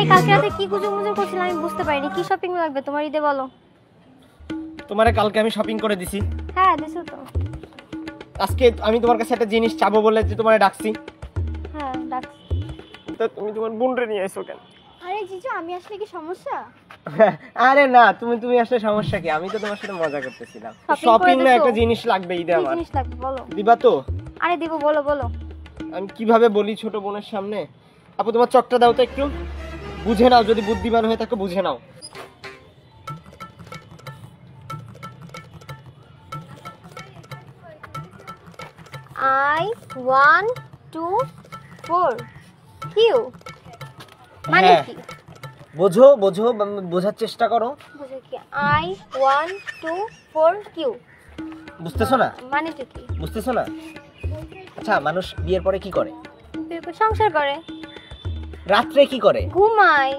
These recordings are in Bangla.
কালকে রাতে কি গুজুমুজু করছিলাম আমি বুঝতে পারিনি। কি শপিং লাগবে তোমার ঈদে বলো? তোমারে কালকে আমি শপিং করে দিছি। হ্যাঁ দিছো তো। আজকে আমি তোমার কাছে একটা জিনিস চাবো বলে যে তোমারে ডাকছি। হ্যাঁ ডাকছি। তো তুমি তোমার বোনরে নিয়ে আইছো কেন? আরে জিজু আমি আসলে কি সমস্যা? আরে না, তুমি আসলে সমস্যা কি? আমি তো তোমার সাথে মজা করতেছিলাম। শপিং না একটা জিনিস লাগবে ঈদে আমার। কি জিনিস লাগবে বলো? দিবা তো? আরে দিব, বলো বলো। আমি কিভাবে বলি ছোট বোনের সামনে? আপু তোমার চকটা দাও তো একটু। বুঝে নাও, যদি বুদ্ধিমান হয়ে থাকে বুঝে নাও। I 1 2 4 কিউ মানে কি? বোঝো বোঝো, বোঝার চেষ্টা করো। বুঝো কি? I 1 2 4 কিউ বুঝতেছো না? মানে কি? বুঝতেছো না? আচ্ছা, মানুষ বিয়ের পরে কি করে? সংসার করে। রাত্রে কি করে? ঘুমায়।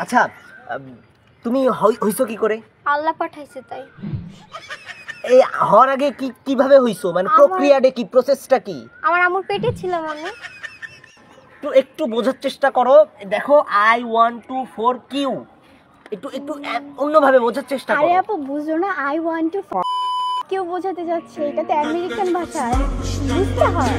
আচ্ছা, তুমি হইছো কি করে? আল্লাহ পাঠাইছে তাই। এই হওয়ার আগে কিভাবে হইছো? মানে প্রক্রিয়াটা কি, প্রসেসটা কি? আমার আম্মুর পেটে ছিলাম আমি। একটু বোঝার চেষ্টা করো। দেখো I 1 2 4 কিউ, একটু অন্যভাবে বোঝার চেষ্টা করো। আরে আপু বুঝো না, I 1 2 কেউ বোঝাতে যাচ্ছে, এটা তো আমেরিকান ভাষা, বুঝতে হয়।